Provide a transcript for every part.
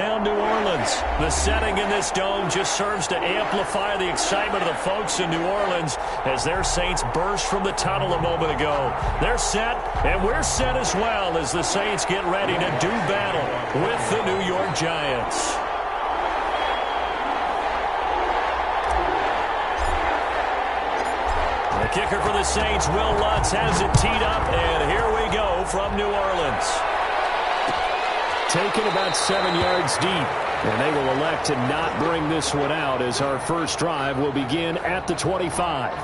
downtown New Orleans. The setting in this dome just serves to amplify the excitement of the folks in New Orleans as their Saints burst from the tunnel a moment ago. They're set, and we're set as well as the Saints get ready to do battle with the New York Giants. The kicker for the Saints, Will Lutz, has it teed up, and here we go from New Orleans. Taken about 7 yards deep, and they will elect to not bring this one out as our first drive will begin at the 25.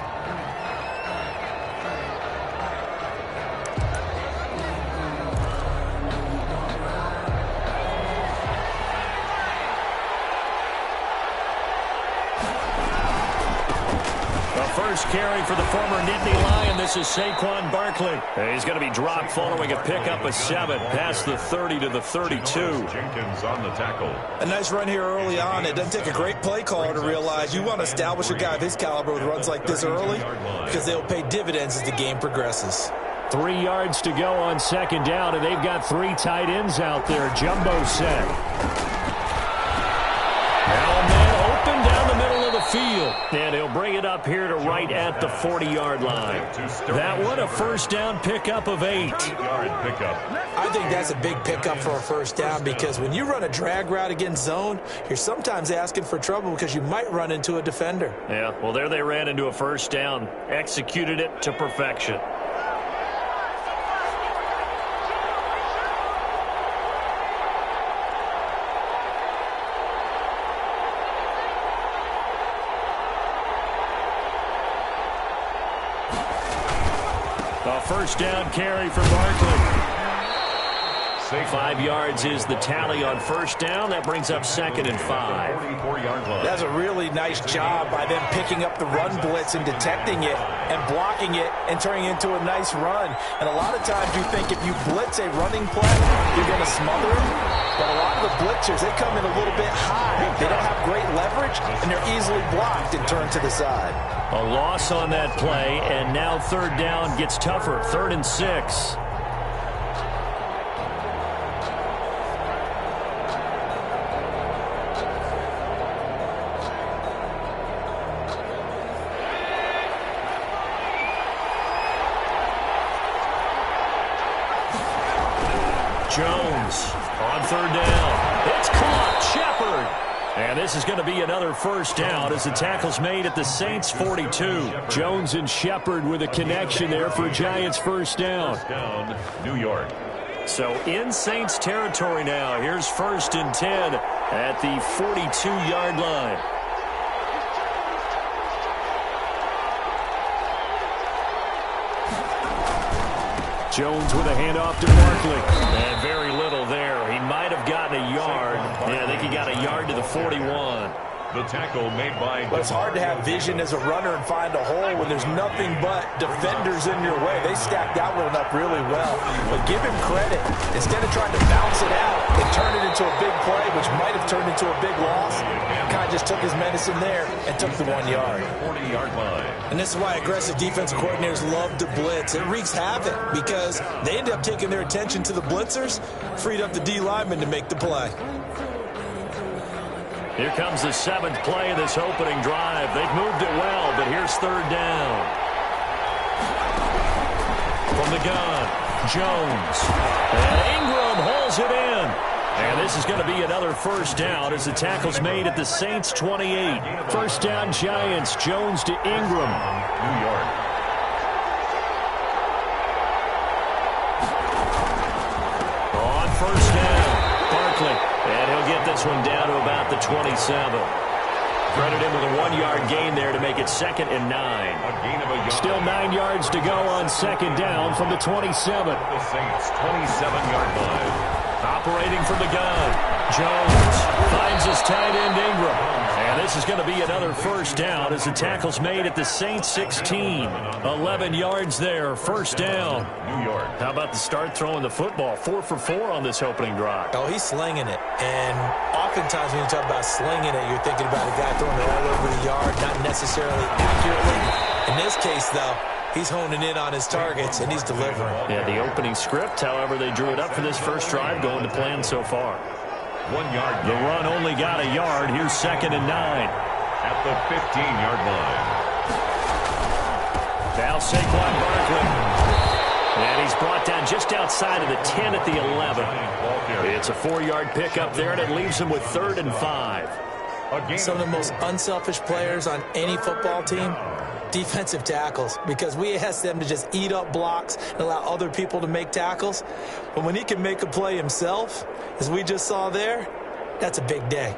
First carry for the former Nittany Lion. This is Saquon Barkley. He's going to be dropped following a pickup of 7 past the 30 to the 32. Jenkins on the tackle. A nice run here early on. It doesn't take a great play caller to realize you want to establish a guy of his caliber with runs like this early because they'll pay dividends as the game progresses. 3 yards to go on second down, and they've got 3 tight ends out there. Jumbo set. Now a man open down the middle of the field. And he'll bring it up here to right at the 40-yard line. That one, a first down pickup of 8. I think that's a big pickup for a first down because when you run a drag route against zone, you're sometimes asking for trouble because you might run into a defender. Yeah, well, there they ran into a first down. Executed it to perfection. A first down carry for Barkley. 5 yards is the tally on first down. That brings up 2nd and 5. That's a really nice job by them picking up the run blitz and detecting it and blocking it and turning it into a nice run. And a lot of times you think if you blitz a running play, you're going to smother it. But a lot of the blitzers, they come in a little bit high. They don't have great leverage, and they're easily blocked and turned to the side. A loss on that play, and now third down gets tougher. 3rd and 6. Jones on third down. It's caught. Shepard. And this is going to be another first down as the tackle's made at the Saints' 42. Jones and Shepard with a connection there for Giants first down. New York. So in Saints territory now. Here's 1st and 10 at the 42-yard line. Jones with a handoff to Barkley. And very little there. He might have gotten a yard. Yeah, I think he got a yard to the 41. The tackle made by... But it's hard to have vision as a runner and find a hole when there's nothing but defenders in your way. They stacked that one up really well. But give him credit. Instead of trying to bounce it out and turn it into a big play, which might have turned into a big loss, kind of just took his medicine there and took the 1 yard. 40-yard line. And this is why aggressive defensive coordinators love to blitz. It wreaks havoc because they end up taking their attention to the blitzers, freed up the D lineman to make the play. Here comes the 7th play of this opening drive. They've moved it well, but here's third down. From the gun, Jones. And Ingram holds it in. And this is going to be another first down as the tackle's made at the Saints' 28. First down Giants. Jones to Ingram. New York. On first down, Barkley. And he'll get this one down to about the 27. Credit him with a 1-yard gain there to make it 2nd and 9. A gain of a yard. Still 9 yards to go on second down from the 27. The Saints' 27-yard line. Operating from the gun, Jones finds his tight end Ingram. And this is going to be another first down as the tackle's made at the Saints' 16. 11 yards there, first down. New York. How about the start throwing the football? 4 for 4 on this opening drive. Oh, he's slinging it. And oftentimes when you talk about slinging it, you're thinking about a guy throwing it all over the yard, not necessarily accurately. In this case, though, he's honing in on his targets, and he's delivering. Yeah, the opening script, however, they drew it up for this first drive, going to plan so far. 1 yard The gain. run only got a yard. Here's 2nd and 9. At the 15-yard line. Now Saquon Barkley. And he's brought down just outside of the 10 at the 11. It's a 4-yard pickup there, and it leaves him with 3rd and 5. Some of the most unselfish players on any football team, defensive tackles, because we ask them to just eat up blocks and allow other people to make tackles. But when he can make a play himself, as we just saw there, that's a big day.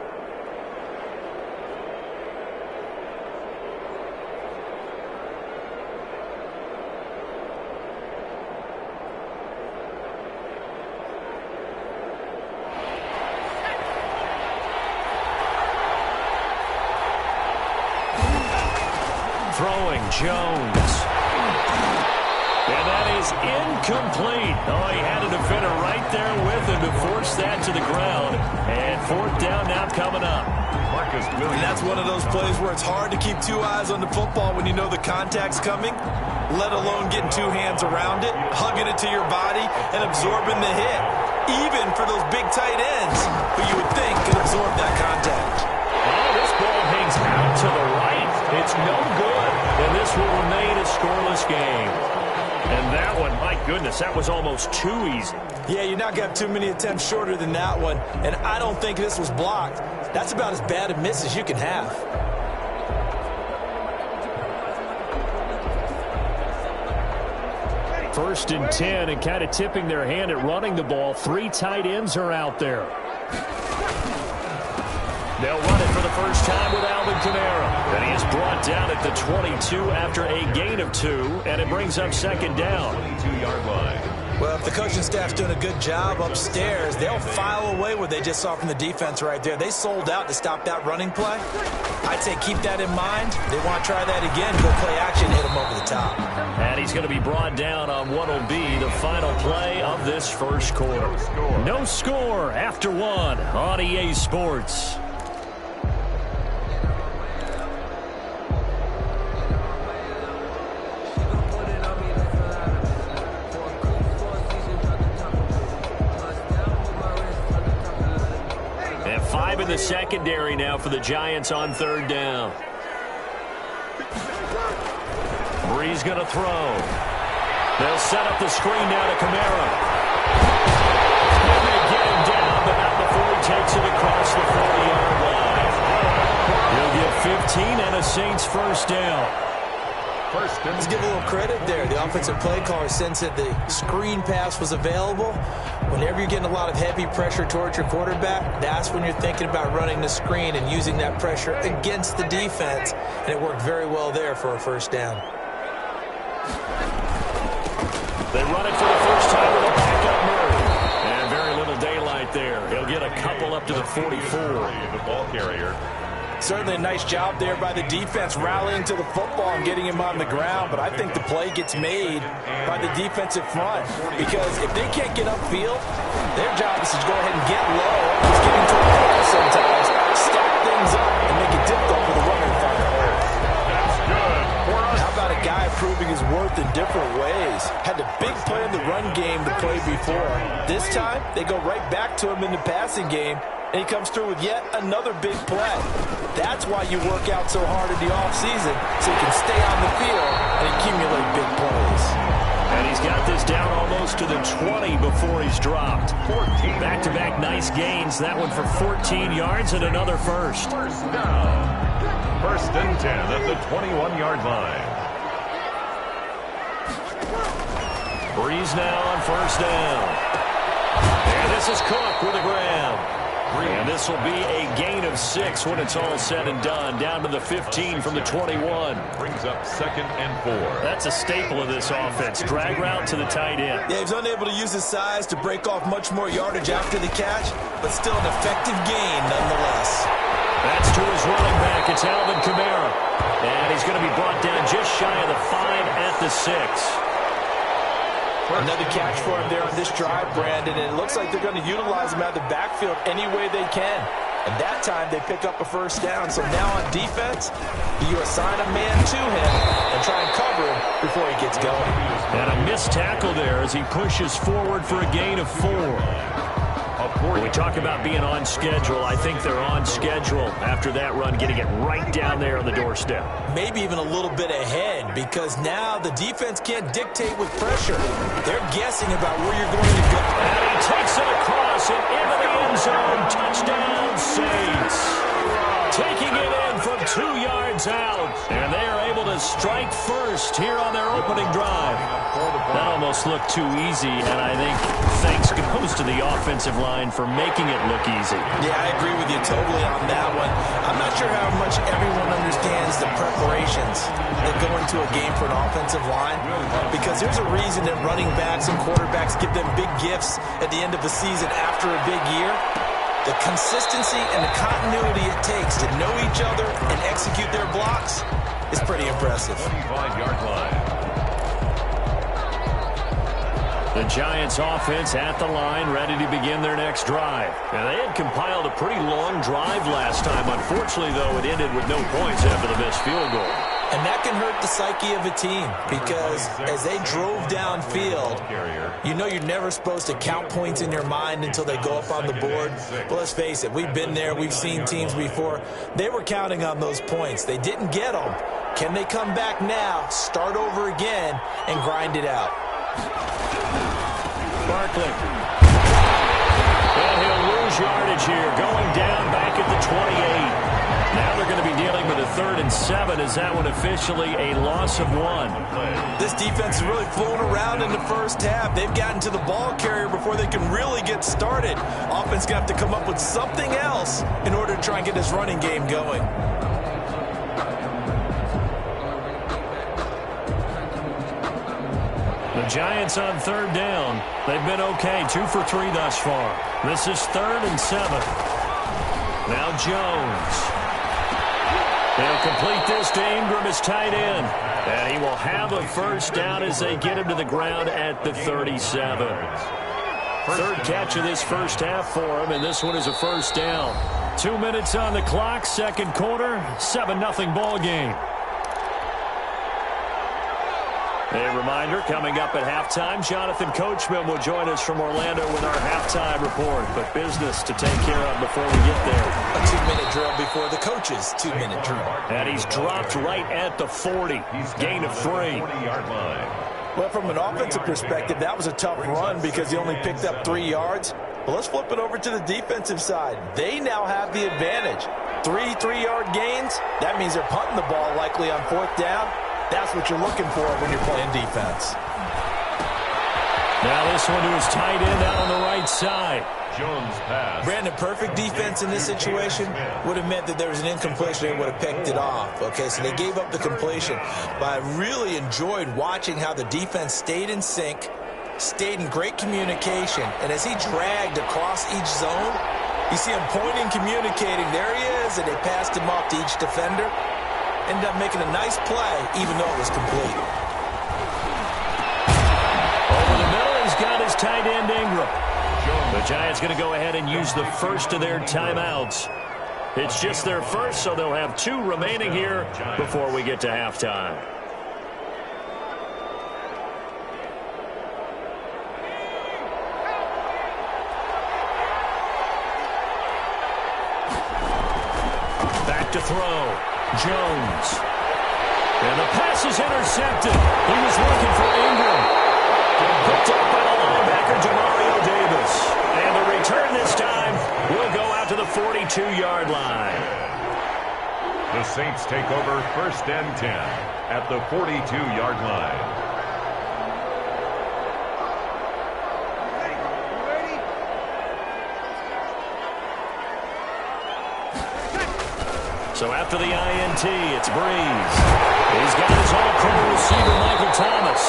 Throwing Jones. And that is incomplete. Oh, he had a defender right there with him to force that to the ground. And 4th down now coming up. And that's one of those plays where it's hard to keep 2 eyes on the football when you know the contact's coming, let alone getting 2 hands around it, hugging it to your body, and absorbing the hit. Even for those big tight ends who you would think could absorb that contact. Oh, this ball hangs out to the right. It's no good. And this will remain a scoreless game. And that one, my goodness, that was almost too easy. Yeah, you're not going to have too many attempts shorter than that one. And I don't think this was blocked. That's about as bad a miss as you can have. First and 10, and kind of tipping their hand at running the ball. 3 tight ends are out there. They'll run it for the first time with Alvin Kamara. And he is brought down at the 22 after a gain of 2, and it brings up 2nd down. 22-yard line. Well, if the coaching staff's doing a good job upstairs, they'll file away what they just saw from the defense right there. They sold out to stop that running play. I'd say keep that in mind. They want to try that again, go play action, hit them over the top. And he's going to be brought down on what will be the final play of this first quarter. No score after 1 on EA Sports. In the secondary now for the Giants on 3rd down. Breeze going to throw. They'll set up the screen now to Kamara. And they get him down, but not before he takes it across the 40-yard line. He'll get 15 and a Saints first down. Let's give a little credit there. The offensive play caller sensed that the screen pass was available. Whenever you're getting a lot of heavy pressure towards your quarterback, that's when you're thinking about running the screen and using that pressure against the defense. And it worked very well there for a first down. They run it for the first time with a backup Murray. And very little daylight there. He'll get a couple up to the 44. The ball carrier. Certainly a nice job there by the defense rallying to the football and getting him on the ground, but I think the play gets made by the defensive front because if they can't get upfield, their job is to go ahead and get low, just get into a pass sometimes, stack things up, and make it difficult for the runner to find a hole. That's good. How about a guy proving his worth in different ways? Had a big play in the run game to play before. This time, they go right back to him in the passing game, and he comes through with yet another big play. That's why you work out so hard in the offseason, so you can stay on the field and accumulate big plays. And he's got this down almost to the 20 before he's dropped. 14. Back-to-back nice gains. That one for 14 yards and another first. First down. 1st and 10 at the 21-yard line. Breeze now on 1st down. And this is Cook with a grab. And this will be a gain of 6 when it's all said and done. Down to the 15 from the 21. Brings up 2nd and 4. That's a staple of this offense. Drag route to the tight end. Yeah, he's unable to use his size to break off much more yardage after the catch, but still an effective gain nonetheless. That's to his running back. It's Alvin Kamara. And he's going to be brought down just shy of the 5 at the 6. Another catch for him there on this drive, Brandon, and it looks like they're going to utilize him out of the backfield any way they can. And that time they pick up a first down. So now on defense, you assign a man to him and try and cover him before he gets going. And a missed tackle there as he pushes forward for a gain of 4. A When we talk about being on schedule, I think they're on schedule after that run, getting it right down there on the doorstep. Maybe even a little bit ahead, because now the defense can't dictate with pressure. They're guessing about where you're going to go. And he takes it across and into the end zone. Touchdown, Saints. Taking it in from 2 yards out. And they are able to strike first here on their opening drive. That almost looked too easy, and I think thanks goes to the offensive line for making it look easy. Yeah, I agree with you totally on that one. I'm not sure how much everyone understands the preparations that go into a game for an offensive line, because there's a reason that running backs and quarterbacks give them big gifts at the end of the season after a big year. The consistency and the continuity it takes to know each other and execute their blocks is pretty impressive. 25-yard line. The Giants offense at the line, ready to begin their next drive. And they had compiled a pretty long drive last time. Unfortunately, though, it ended with no points after the missed field goal. And that can hurt the psyche of a team, because as they drove downfield, you know you're never supposed to count points in your mind until they go up on the board. But let's face it, we've been there. We've seen teams before. They were counting on those points. They didn't get them. Can they come back now, start over again, and grind it out? Barkley. And he'll lose yardage here, going down back at the 28. Now they're going to be dealing with a 3rd and 7. Is that one officially a loss of 1? This defense is really flown around in the first half. They've gotten to the ball carrier before they can really get started. Offense going to have to come up with something else in order to try and get this running game going. The Giants on 3rd down. They've been okay, 2 for 3 thus far. This is 3rd and 7. Now Jones. They'll complete this to Ingram as tight end. And he will have a first down as they get him to the ground at the 37. 3rd catch of this first half for him, and this one is a first down. 2 minutes on the clock, 2nd quarter, 7-0 ball game. A reminder, coming up at halftime, Jonathan Coachman will join us from Orlando with our halftime report. But business to take care of before we get there. A 2-minute drill before the coach's 2-minute drill. And he's dropped right at the 40. Gain of 3. 40-yard line. Well, from an offensive perspective, that was a tough run because he only picked up 3 yards. Well, let's flip it over to the defensive side. They now have the advantage. 3 3-yard gains. That means they're punting the ball likely on 4th down. That's what you're looking for when you're playing defense. Now this one to his tight end out on the right side. Jones pass. Brandon, perfect defense in this situation would have meant that there was an incompletion and would have picked it off. Okay, so they gave up the completion. But I really enjoyed watching how the defense stayed in sync, stayed in great communication. And as he dragged across each zone, you see him pointing, communicating. There he is, and they passed him off to each defender. Ended up making a nice play, even though it was complete. Over the middle, he's got his tight end, Ingram. The Giants going to go ahead and use the first of their timeouts. It's just their first, so they'll have 2 remaining here before we get to halftime. Back to throw. Jones. And the pass is intercepted. He was looking for Ingram. Picked up by the linebacker, Demario Davis. And the return this time will go out to the 42-yard line. The Saints take over 1st and 10 at the 42-yard line. So after the INT, it's Breeze. He's got his all-pro receiver, Michael Thomas.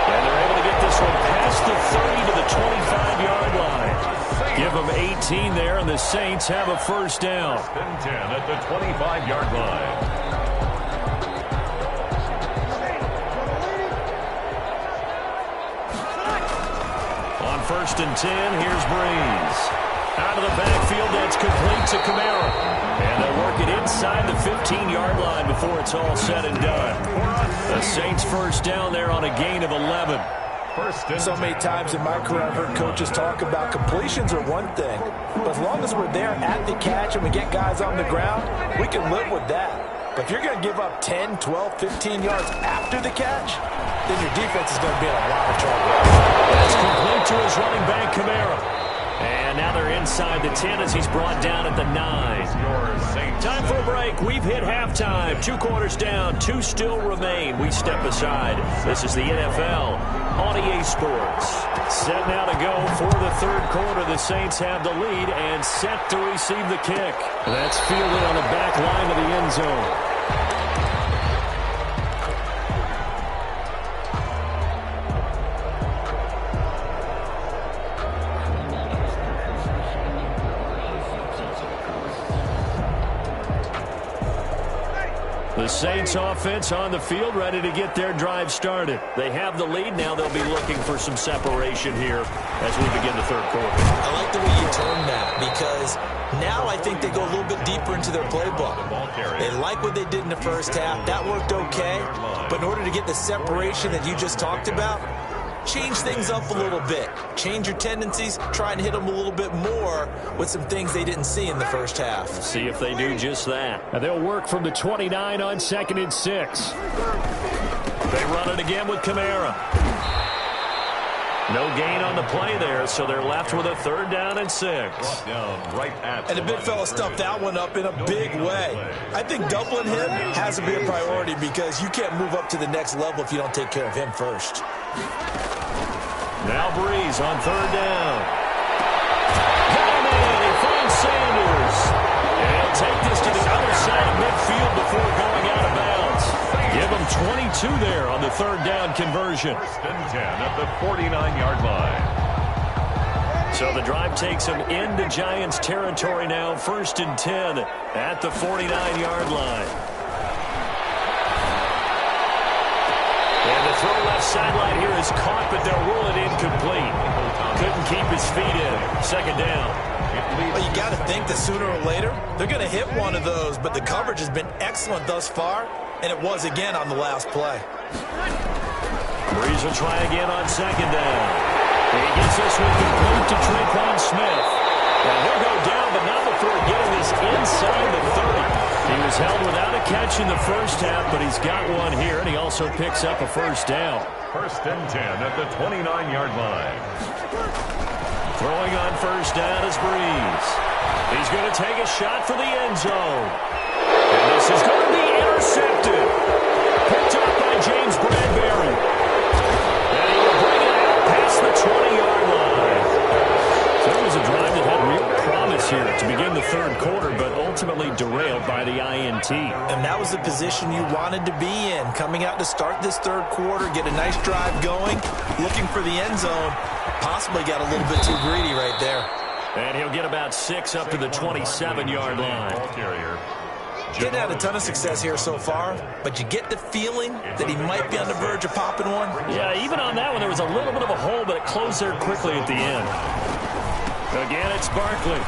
And they're able to get this one past the 30 to the 25-yard line. Give them 18 there, and the Saints have a first down. 1st and 10 at the 25-yard line. On 1st and 10, here's Breeze. Out of the backfield, that's complete to Kamara. And they'll work it inside the 15-yard line before it's all said and done. The Saints first down there on a gain of 11. So many times in my career, I've heard coaches talk about completions are one thing, but as long as we're there at the catch and we get guys on the ground, we can live with that. But if you're going to give up 10, 12, 15 yards after the catch, then your defense is going to be in a lot of trouble. That's complete to his running back, Kamara. And now they're inside the 10 as he's brought down at the 9. Time for a break. We've hit halftime. 2 quarters down. 2 still remain. We step aside. This is the NFL on EA Sports. Set now to go for the third quarter. The Saints have the lead and set to receive the kick. That's fielded on the back line of the end zone. The Saints offense on the field, ready to get their drive started. They have the lead. Now they'll be looking for some separation here as we begin the third quarter. I like the way you term that because now I think they go a little bit deeper into their playbook. They like what they did in the first half. That worked okay. But in order to get the separation that you just talked about, change things up a little bit. Change your tendencies. Try and hit them a little bit more with some things they didn't see in the first half. See if they do just that. And they'll work from the 29 on 2nd and 6. They run it again with Kamara. No gain on the play there, so they're left with a 3rd down and 6. And the big fella stuffed that one up in a big way. I think doubling him has to be a priority because you can't move up to the next level if you don't take care of him first. Now Breeze on 3rd down. Got him in. He finds Sanders. And he'll take this to the other side of midfield before going out of bounds. Give him 22 there on the 3rd down conversion. 1st and 10 at the 49-yard line. So the drive takes him into Giants territory now. 1st and 10 at the 49-yard line. And the throw left sideline here is caught, but they'll rule it incomplete. Couldn't keep his feet in. 2nd down. Well, you got to think that sooner or later, they're going to hit one of those, but the coverage has been excellent thus far, and it was again on the last play. Breeze will try again on 2nd down. He gets this one complete to Tre'Quan Smith. And he'll go down, but not before getting this inside the 30. He was held without a catch in the first half, but he's got one here, and he also picks up a 1st down. 1st and 10 at the 29-yard line. Throwing on 1st down is Breeze. He's going to take a shot for the end zone. And this is going to be intercepted. Picked up by James Bradbury. And he will bring it out past the 20-yard line. So it was a drive that had real promise here to begin the third quarter, but ultimately derailed by the INT. And that was the position you wanted to be in, coming out to start this third quarter, get a nice drive going, looking for the end zone. Possibly got a little bit too greedy right there. And he'll get about 6 up to the 27-yard line. Getting had a ton of success here so far, but you get the feeling that he might be on the verge of popping one. Yeah, even on that one, there was a little bit of a hole, but it closed there quickly at the end. Again, it's Barkley.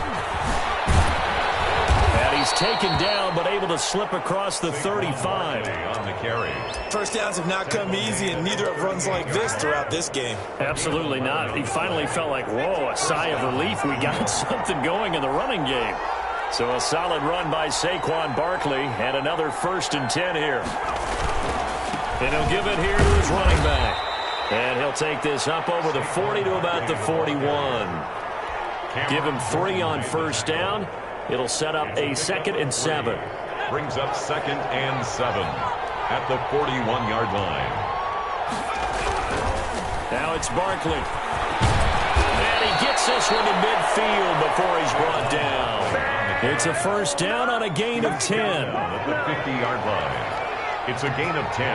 And he's taken down, but able to slip across the 35. On the carry. First downs have not come easy, and neither have runs like this throughout this game. Absolutely not. He finally felt like, whoa, a sigh of relief. We got something going in the running game. So a solid run by Saquon Barkley, and another 1st and 10 here. And he'll give it here to his running back. And he'll take this up over the 40 to about the 41. Give him 3 on 1st down. It'll set up a 2nd and 7. Brings up 2nd and 7 at the 41-yard line. Now it's Barkley. And he gets this one to midfield before he's brought down. It's a 1st down on a gain of 10. At the 50-yard line. It's a gain of 10.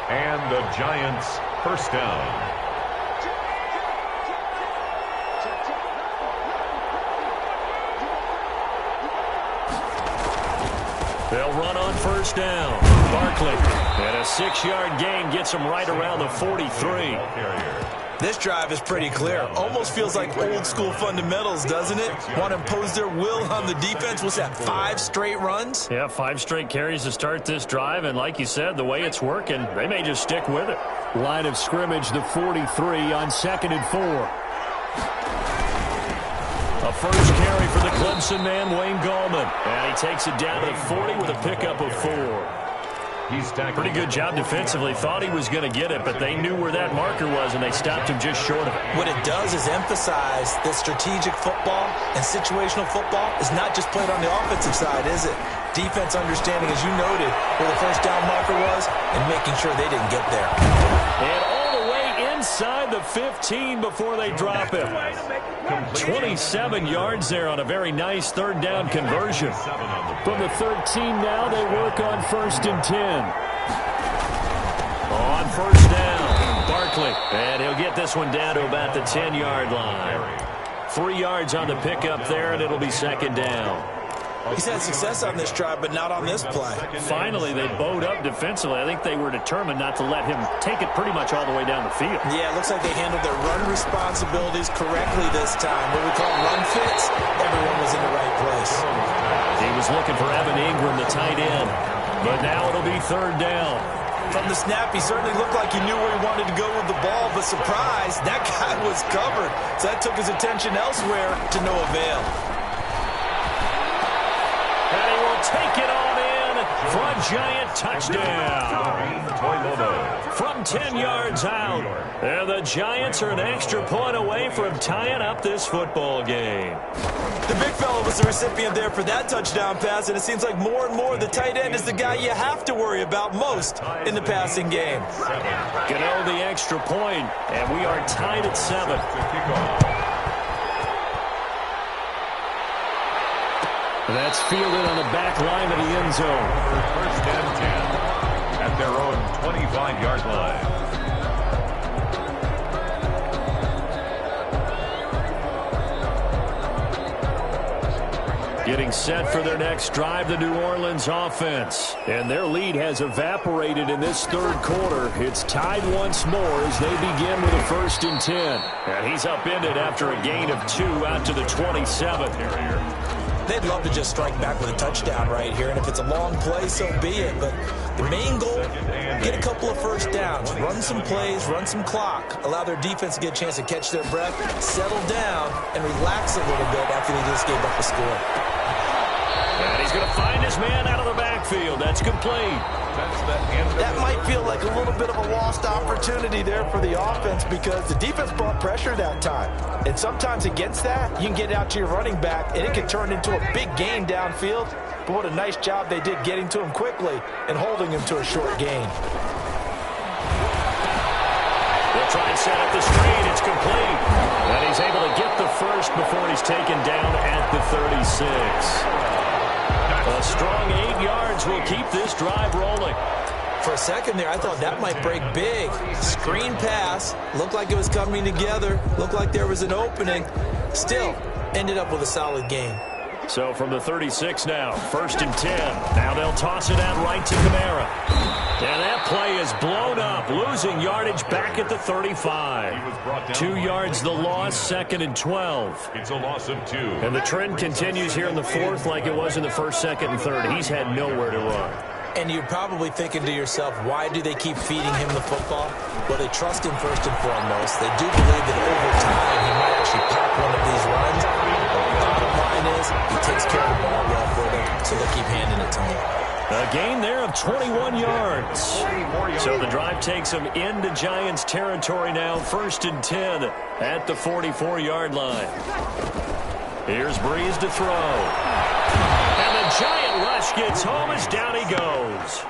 And the Giants 1st down. They'll run on 1st down. Barkley. And a 6-yard gain gets him right around the 43. This drive is pretty clear. Almost feels like old school fundamentals, doesn't it? Want to impose their will on the defense. What's that, 5 straight runs? Yeah, 5 straight carries to start this drive, and like you said, the way it's working, they may just stick with it. Line of scrimmage, the 43 on 2nd and 4. A first carry for the Clemson man, Wayne Gallman. And he takes it down to the 40 with a pickup of 4. Pretty good job defensively. Thought he was going to get it, but they knew where that marker was, and they stopped him just short of it. What it does is emphasize that strategic football and situational football is not just played on the offensive side, is it? Defense understanding, as you noted, where the first down marker was and making sure they didn't get there. And all the way inside the 15 before they drop him. 27 yards there on a very nice 3rd down conversion. From the 13 now, they work on 1st and 10. On 1st down, Barkley. And he'll get this one down to about the 10-yard line. 3 yards on the pickup there, and it'll be 2nd down. He's had success on this drive, but not on this play. Finally, they bowed up defensively. I think they were determined not to let him take it pretty much all the way down the field. Yeah, it looks like they handled their run responsibilities correctly this time. What we call run fits, everyone was in the right place. He was looking for Evan Ingram, the tight end. But now it'll be 3rd down. From the snap, he certainly looked like he knew where he wanted to go with the ball, but surprise, that guy was covered. So that took his attention elsewhere to no avail. And he will take it on in for a giant touchdown. From 10 yards out. And the Giants are an extra point away from tying up this football game. The big fella was the recipient there for that touchdown pass, and it seems like more and more the tight end is the guy you have to worry about most in the passing game. Gano the extra point, and we are tied at 7. That's fielded on the back line of the end zone. 1st and 10 at their own 25-yard line. Getting set for their next drive, the New Orleans offense. And their lead has evaporated in this 3rd quarter. It's tied once more as they begin with a 1st and 10. And he's upended after a gain of 2 out to the 27. They'd love to just strike back with a touchdown right here, and if it's a long play, so be it. But the main goal, get a couple of 1st downs, run some plays, run some clock, allow their defense to get a chance to catch their breath, settle down, and relax a little bit after they just gave up a score. And he's going to find his man out of the backfield. That's complete. That might feel like a little bit of a lost opportunity there for the offense because the defense brought pressure that time. And sometimes against that, you can get out to your running back, and it can turn into a big gain downfield. But what a nice job they did getting to him quickly and holding him to a short gain. They'll try and set up the screen. It's complete. And he's able to get the first before he's taken down at the 36. A strong 8 yards will keep this drive rolling. For a second there, I thought that might break big. Screen pass. Looked like it was coming together. Looked like there was an opening. Still, ended up with a solid gain. So from the 36 now, 1st and 10. Now they'll toss it out right to Kamara. And that play is blown up, losing yardage back at the 35. 2 yards the loss, 2nd and 12. It's a loss of 2. And the trend continues here in the 4th like it was in the 1st, 2nd, and 3rd. He's had nowhere to run. And you're probably thinking to yourself, why do they keep feeding him the football? Well, they trust him first and foremost. They do believe that over time he might actually pop one of these runs. But the bottom line is he takes care of the ball well for them, so they'll keep handing it to him. A gain there of 21 yards. So the drive takes them into Giants territory now, 1st and 10 at the 44-yard line. Here's Breeze to throw. And the giant rush gets home as down he goes.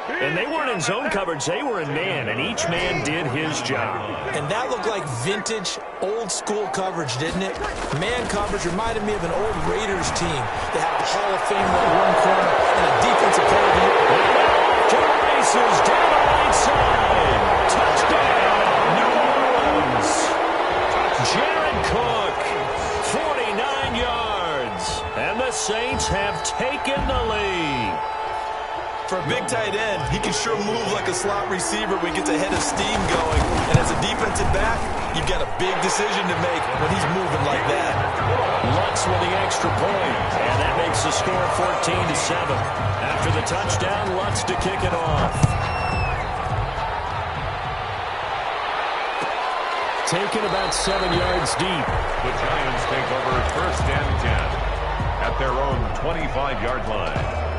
And they weren't in zone coverage, they were in man, and each man did his job. And that looked like vintage, old-school coverage, didn't it? Man coverage reminded me of an old Raiders team that had a Hall of Fame in one corner and a defensive player. To the races, down the right side. Touchdown, New Orleans. Jared Cook, 49 yards. And the Saints have taken the lead. For a big tight end, he can sure move like a slot receiver when he gets a head of steam going. And as a defensive back, you've got a big decision to make when he's moving like that. Lutz with the extra point, and that makes the score 14-7. After the touchdown, Lutz to kick it off. Taken about 7 yards deep. The Giants take over 1st and 10 at their own 25-yard line.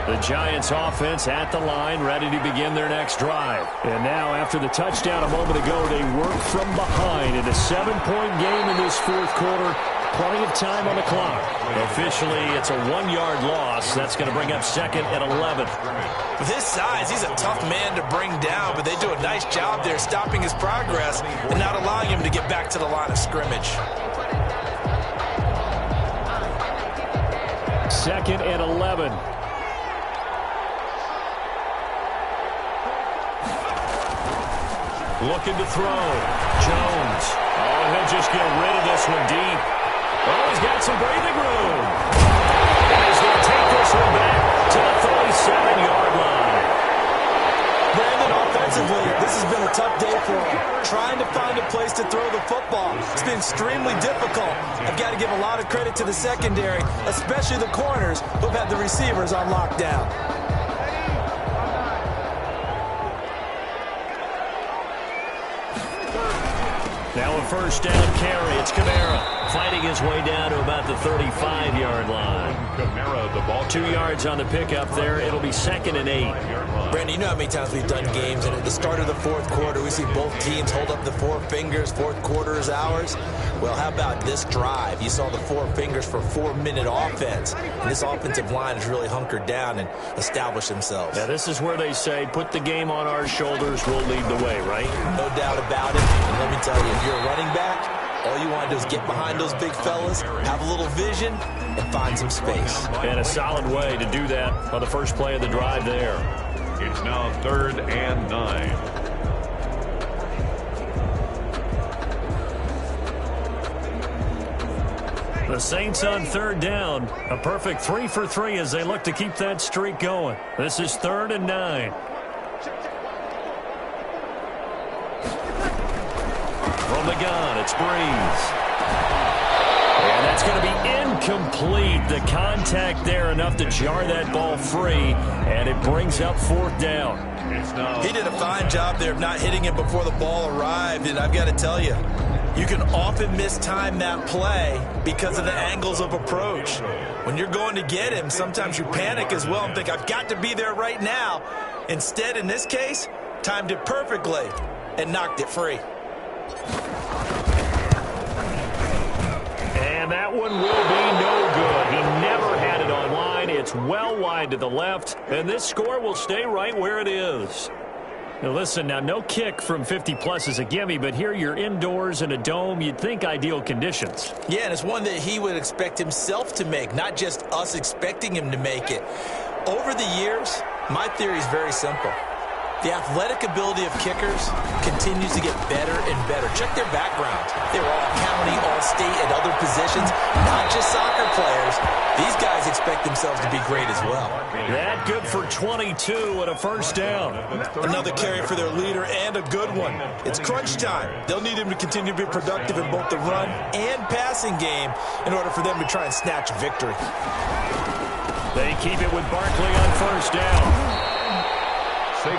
The Giants offense at the line, ready to begin their next drive. And now, after the touchdown a moment ago, they work from behind in a 7-point game in this 4th quarter. Plenty of time on the clock. Officially, it's a 1-yard loss. That's going to bring up 2nd and 11. With his size, he's a tough man to bring down, but they do a nice job there stopping his progress and not allowing him to get back to the line of scrimmage. 2nd and 11. Looking to throw. Jones. Oh, he'll just get rid of this one deep. Oh, he's got some breathing room. And he's going to take this one back to the 37-yard line. Brandon, offensively, this has been a tough day for him. Trying to find a place to throw the football. It's been extremely difficult. I've got to give a lot of credit to the secondary, especially the corners who've had the receivers on lockdown. Now a 1st down carry. It's Kamara fighting his way down to about the 35-yard line. Kamara, the ball 2 yards on the pickup there. It'll be 2nd and 8. Brandon, you know how many times we've done games, and at the start of the 4th quarter, we see both teams hold up the 4 fingers, 4th quarter is ours. Well, how about this drive? You saw the 4 fingers for 4-minute offense, and this offensive line has really hunkered down and established themselves. Yeah, this is where they say, put the game on our shoulders, we'll lead the way, right? No doubt about it. And let me tell you, if you're a running back, all you want to do is get behind those big fellas, have a little vision, and find some space. And a solid way to do that on the first play of the drive there. It's now 3rd and 9. The Saints on 3rd down. A perfect 3 for 3 as they look to keep that streak going. This is 3rd and 9. From the gun, it's Breeze. And that's going to be incomplete. The contact there enough to jar that ball free, and it brings up 4th down. He did a fine job there of not hitting him before the ball arrived, and I've got to tell you, you can often mistime that play because of the angles of approach. When you're going to get him, sometimes you panic as well and think, I've got to be there right now. Instead, in this case, timed it perfectly and knocked it free. And that one will be no good. He never had it on line. It's well wide to the left, and this score will stay right where it is. Now listen, now no kick from 50-plus is a gimme, but here you're indoors in a dome. You'd think ideal conditions. Yeah, and it's one that he would expect himself to make, not just us expecting him to make it. Over the years, my theory is very simple. The athletic ability of kickers continues to get better and better. Check their background. They were all county, all state, at other positions, not just soccer players. These guys expect themselves to be great as well. That good for 22 and a 1st down. Another carry for their leader and a good one. It's crunch time. They'll need him to continue to be productive in both the run and passing game in order for them to try and snatch a victory. They keep it with Barkley on 1st down.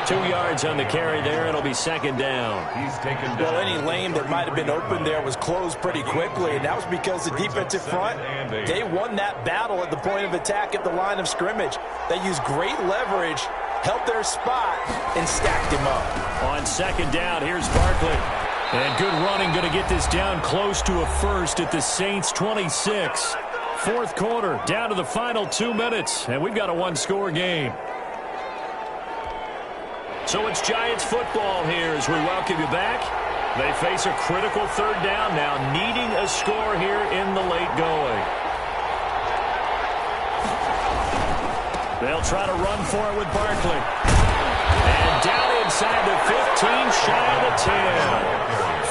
2 yards on the carry there. It'll be 2nd down. He's taken down. Well, any lane that might have been open there was closed pretty quickly, and that was because the defensive front, they won that battle at the point of attack at the line of scrimmage. They used great leverage, held their spot, and stacked him up. On 2nd down, here's Barkley. And good running, going to get this down close to a 1st at the Saints' 26. 4th quarter, down to the final 2 minutes, and we've got a 1-score game. So it's Giants football here as we welcome you back. They face a critical 3rd down now, needing a score here in the late going. They'll try to run for it with Barkley. And down inside the 15, shy of the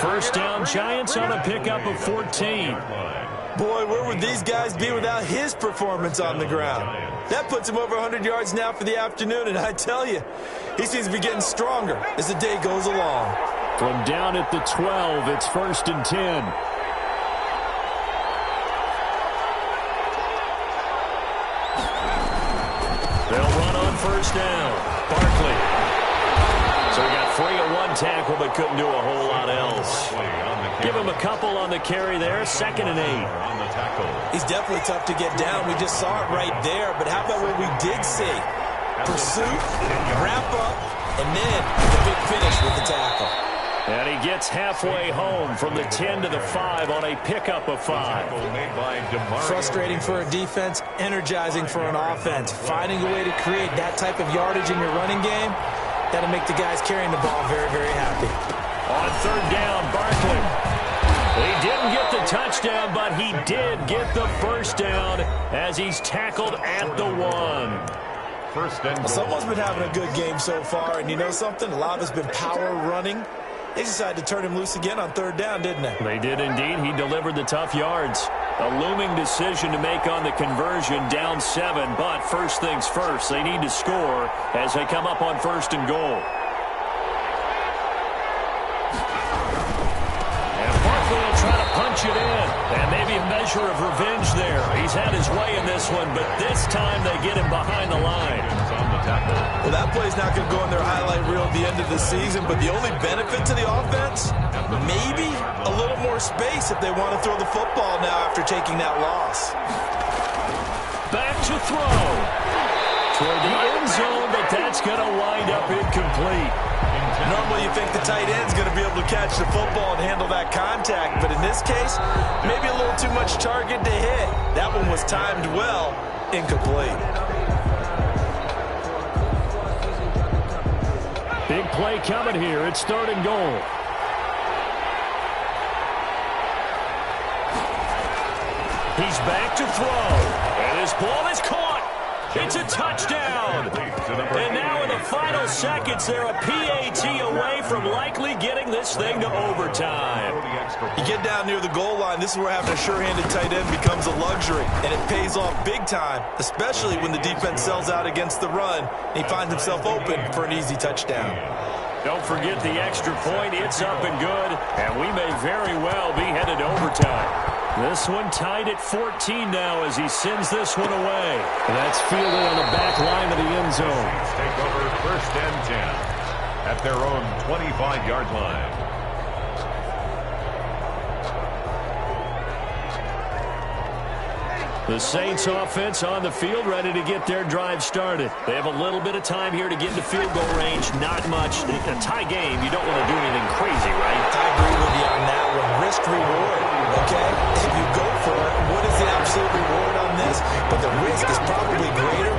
First down, Giants on a pickup of 14. Boy, where would these guys be without his performance on the ground? That puts him over 100 yards now for the afternoon, and I tell you, he seems to be getting stronger as the day goes along. From down at the 12, it's 1st and 10. They'll run on first down. Barkley. So he got free of one tackle, but couldn't do a whole lot else. Give him a couple on the carry there. 2nd and 8. He's definitely tough to get down. We just saw it right there. But how about what we did see? Pursuit, wrap up, and then the big finish with the tackle. And he gets halfway home from the 10 to the 5 on a pickup of 5. Frustrating for a defense, energizing for an offense. Finding a way to create that type of yardage in your running game, that'll make the guys carrying the ball very, very happy. On 3rd down, Barkley. He didn't get the touchdown, but he did get the first down as he's tackled at the 1. Well, someone's been having a good game so far, and you know something? A lot of it's been power running. They decided to turn him loose again on 3rd down, didn't they? They did indeed. He delivered the tough yards. A looming decision to make on the conversion, down 7, but first things first, they need to score as they come up on 1st and goal. And Barkley will try to punch it in, and maybe a measure of revenge there. He's had his way in this one, but this time they get him behind the line. Well, that play's not going to go in their highlight reel at the end of the season, but the only benefit to the offense, maybe a little more space if they want to throw the football now after taking that loss. Back to throw. Toward the end zone, but that's going to wind up incomplete. Normally you think the tight end's going to be able to catch the football and handle that contact, but in this case, maybe a little too much target to hit. That one was timed well, incomplete. Big play coming here. It's 3rd and goal. He's back to throw. And his ball is caught. It's a touchdown. And now in the final seconds, they're a PAT away from likely getting this thing to overtime. You get down near the goal line, this is where having a sure-handed tight end becomes a luxury. And it pays off big time, especially when the defense sells out against the run. And he finds himself open for an easy touchdown. Don't forget the extra point. It's up and good. And we may very well be headed to overtime. This one tied at 14 now as he sends this one away. And that's fielded on the back line of the end zone. Take over 1st and 10 at their own 25-yard line. The Saints offense on the field, ready to get their drive started. They have a little bit of time here to get into field goal range. Not much. A tie game, you don't want to do anything crazy, right? I agree with you on that one. Risk-reward, okay? If you go for it, what is the absolute reward on this? But the risk is probably greater.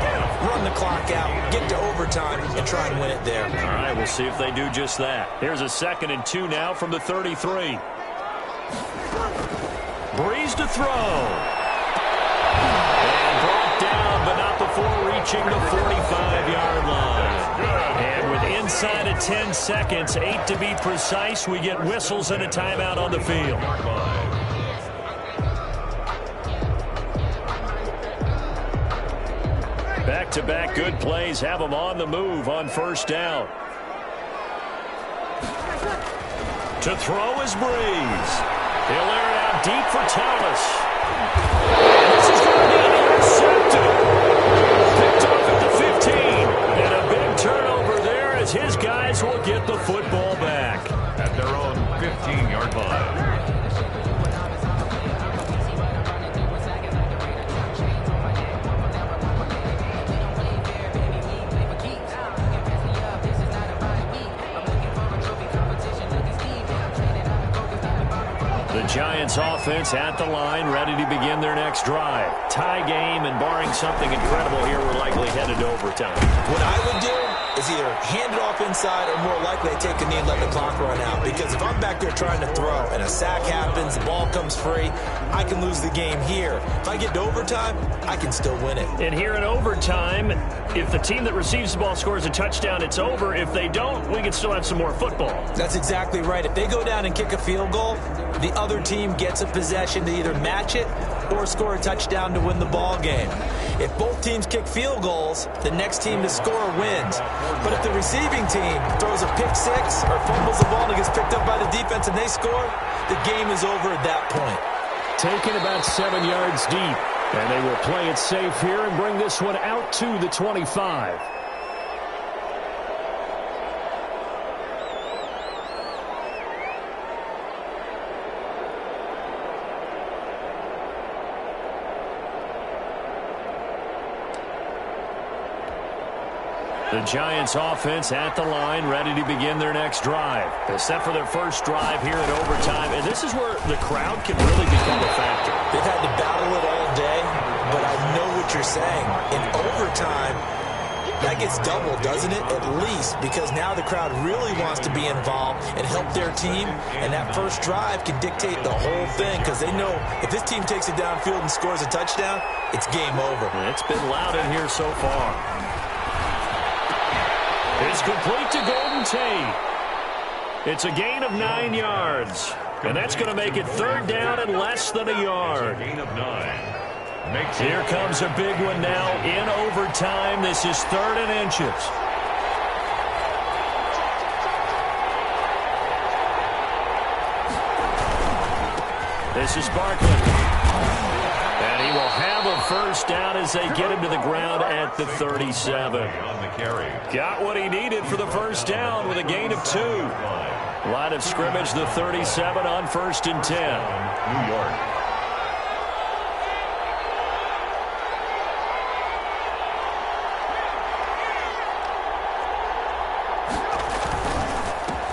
Run the clock out, get to overtime, and try and win it there. All right, we'll see if they do just that. Here's a 2nd and 2 now from the 33. Breeze to throw. And brought down, but not before reaching the 45-yard line. And with inside of 10 seconds, 8 to be precise, we get whistles and a timeout on the field. Back-to-back good plays have them on the move on 1st down. To throw is Breeze. He'll air it out deep for Thomas. This is going to be intercepted. Picked off at the 15. And a big turnover there as his guys will get the football back. At their own 15-yard line. The Giants offense at the line, ready to begin their next drive. Tie game, and barring something incredible here, we're likely headed to overtime. What I would do is either hand it off inside or more likely they take a knee and let the clock run out. Because if I'm back there trying to throw and a sack happens, the ball comes free, I can lose the game here. If I get to overtime, I can still win it. And here in overtime, if the team that receives the ball scores a touchdown, it's over. If they don't, we can still have some more football. That's exactly right. If they go down and kick a field goal, the other team gets a possession to either match it or score a touchdown to win the ball game. If both teams kick field goals, the next team to score wins. But if the receiving team throws a pick six or fumbles the ball and it gets picked up by the defense and they score, the game is over at that point. Taken about 7 yards deep, and they will play it safe here and bring this one out to the 25. The Giants offense at the line, ready to begin their next drive. They're set for their first drive here in overtime, and this is where the crowd can really become a factor. They've had to battle it all day, but I know what you're saying. In overtime, that gets doubled, doesn't it? At least, because now the crowd really wants to be involved and help their team, and that first drive can dictate the whole thing because they know if this team takes it downfield and scores a touchdown, it's game over. And it's been loud in here so far. It's complete to Golden Tate. It's a gain of 9 yards. And that's going to make it third down and less than a yard. Gain of 9. Here comes a big one now in overtime. This is 3rd and inches. This is Barkley. And he will have a first down as they get him to the ground at the 37. On the carry. Got what he needed for the first down with a gain of 2. Line of scrimmage, the 37 on 1st and 10. New York.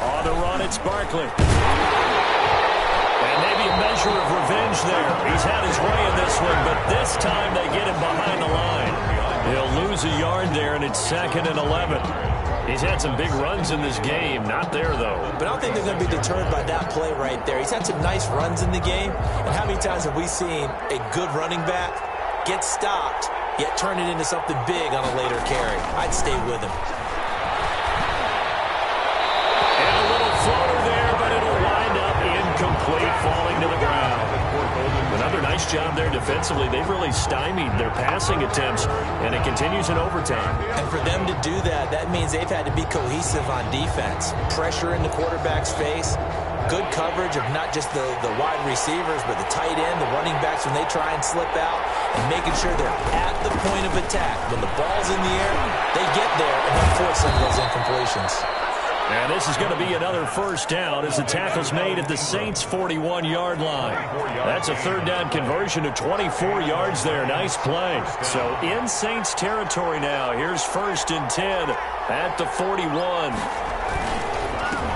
On the run, it's Barkley. And maybe a measure of revenge there. He's had his way in this one, but this time they get him behind the line. He'll lose a yard there, and it's 2nd and 11. He's had some big runs in this game. Not there, though. But I don't think they're going to be deterred by that play right there. He's had some nice runs in the game. And how many times have we seen a good running back get stopped, yet turn it into something big on a later carry? I'd stay with him. And a little floater there, but it'll wind up incomplete, falling to the ground. Another nice job there defensively. They've really stymied their passing attempts, and it continues in overtime. And for them to do that, that means they've had to be cohesive on defense. Pressure in the quarterback's face, good coverage of not just the wide receivers, but the tight end, the running backs when they try and slip out, and making sure they're at the point of attack. When the ball's in the air, they get there and don't force some of those incompletions. And this is going to be another first down as the tackle's made at the Saints' 41-yard line. That's a third down conversion of 24 yards there. Nice play. So in Saints territory now. Here's 1st and 10 at the 41.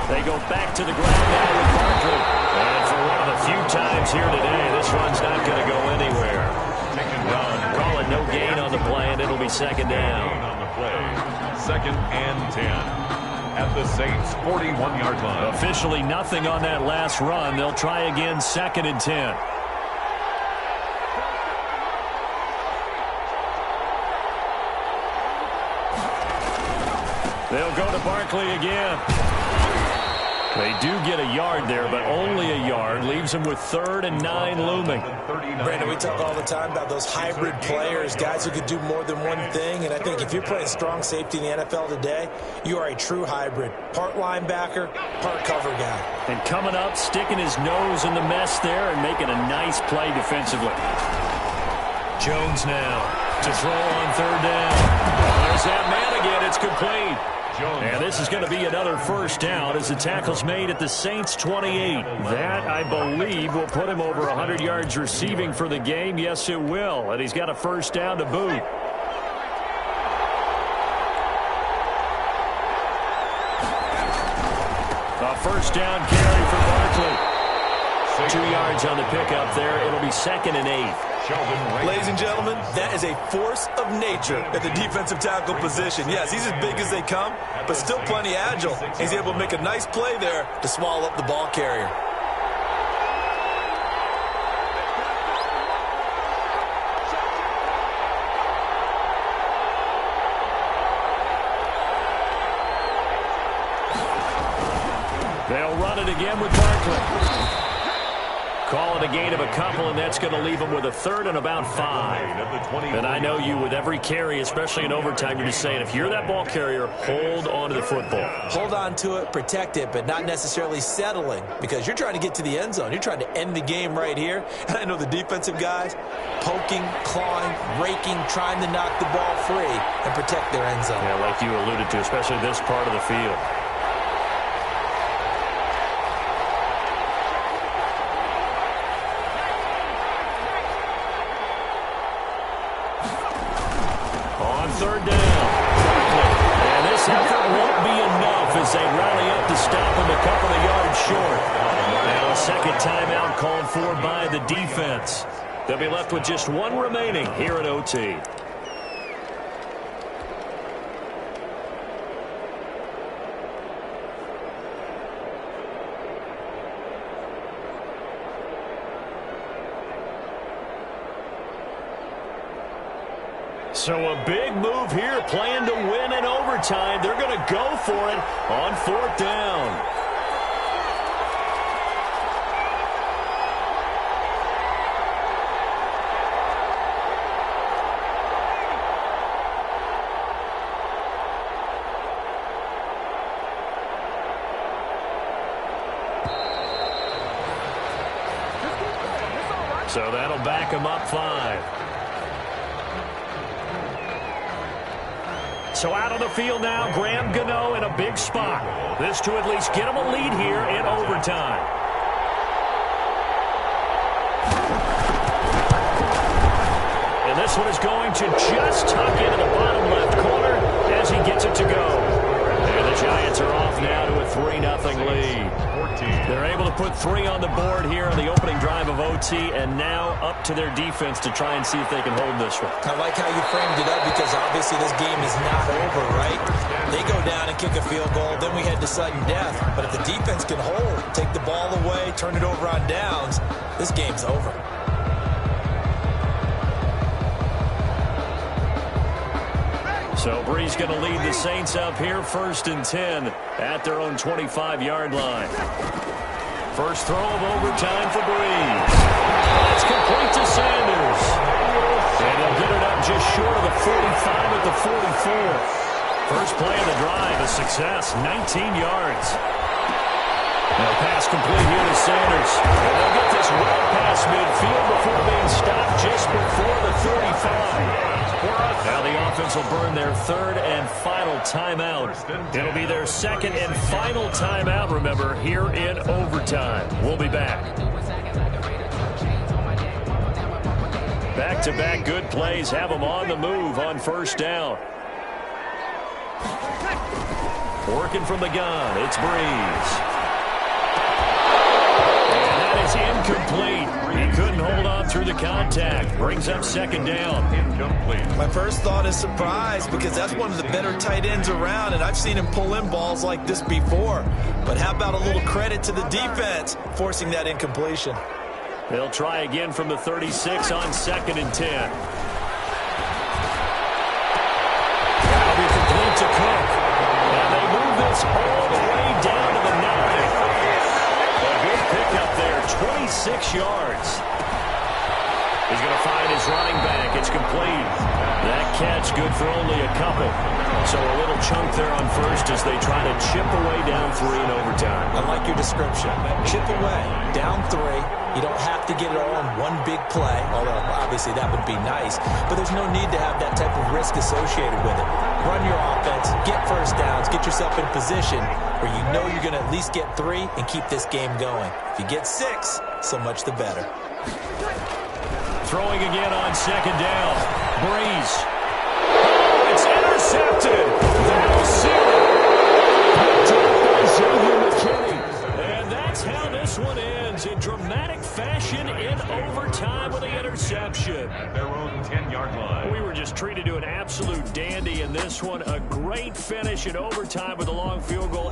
They go back to the ground now with Barkley. And for one of the few times here today, this run's not going to go anywhere. Call it no gain on the play, and it'll be 2nd down. On the play. 2nd and 10. At the Saints' 41-yard line. Officially nothing on that last run. They'll try again 2nd and 10. They'll go to Barkley again. They do get a yard there, but only a yard. Leaves them with 3rd and 9 looming. Brandon, we talk all the time about those hybrid players, guys who could do more than one thing. And I think if you're playing strong safety in the NFL today, you are a true hybrid. Part linebacker, part cover guy. And coming up, sticking his nose in the mess there and making a nice play defensively. Jones now to throw on 3rd down. There's that man again. It's complete. And this is going to be another first down as the tackle's made at the Saints' 28. That, I believe, will put him over 100 yards receiving for the game. Yes, it will. And he's got a first down to boot. A first down carry for Barkley. 2 yards on the pickup there. It'll be 2nd and 8. Ladies and gentlemen, that is a force of nature at the defensive tackle position. Yes, he's as big as they come, but still plenty agile. He's able to make a nice play there to swallow up the ball carrier. They'll run it again with Barkley. Call it a gain of a couple, and that's going to leave them with a third and about 5. And I know you, with every carry, especially in overtime, you're just saying, if you're that ball carrier, hold on to the football. Hold on to it, protect it, but not necessarily settling, because you're trying to get to the end zone. You're trying to end the game right here. And I know the defensive guys poking, clawing, raking, trying to knock the ball free and protect their end zone. Yeah, like you alluded to, especially this part of the field. Third down. And this effort won't be enough as they rally up to stop him a couple of yards short. Now a second timeout called for by the defense. They'll be left with just one remaining here at OT. So a big move here, playing to win in overtime. They're going to go for it on fourth down. So that'll back them up 5. So out on the field now, Graham Gano in a big spot. This to at least get him a lead here in overtime. And this one is going to just tuck into the bottom left corner as he gets it to go. And the Giants are off now to a 3-0 lead. They're able to put 3 on the board here on the opening drive of OT, and now up to their defense to try and see if they can hold this one. I like how you framed it up, because obviously this game is not over, right? They go down and kick a field goal, then we head to sudden death. But if the defense can hold, take the ball away, turn it over on downs, this game's over. So Brees going to lead the Saints up here, 1st and 10 at their own 25-yard line. First throw of overtime for Brees. That's complete to Sanders. And he'll get it up just short of the 45 at the 44. First play of the drive, a success, 19 yards. Now pass complete here to Sanders. And they'll get this well past midfield before being stopped just before the 35. Now the offense will burn their 3rd and final timeout. It'll be their 2nd and final timeout, remember, here in overtime. We'll be back. Back-to-back good plays have them on the move on first down. Working from the gun, it's Brees. And that is incomplete. He couldn't hold on through the contact. Brings up 2nd down. My first thought is surprise, because that's one of the better tight ends around, and I've seen him pull in balls like this before. But how about a little credit to the defense forcing that incompletion? They'll try again from the 36 on 2nd and 10. That'll be complete to Cook. And they move this all the way down to the 9. A good pickup there, 26 yards. He's going to find his running back. It's complete. That catch good for only a couple. So a little chunk there on first as they try to chip away down 3 in overtime. I like your description. Chip away, down 3. You don't have to get it all in one big play, although obviously that would be nice. But there's no need to have that type of risk associated with it. Run your offense, get first downs, get yourself in position where you know you're going to at least get 3 and keep this game going. If you get 6, so much the better. Throwing again on 2nd down. Brees. Oh, it's intercepted. That'll seal it. And that's how this this one ends in dramatic fashion in overtime with the interception. At their own 10-yard line. We were just treated to an absolute dandy in this one. A great finish in overtime with a long field goal.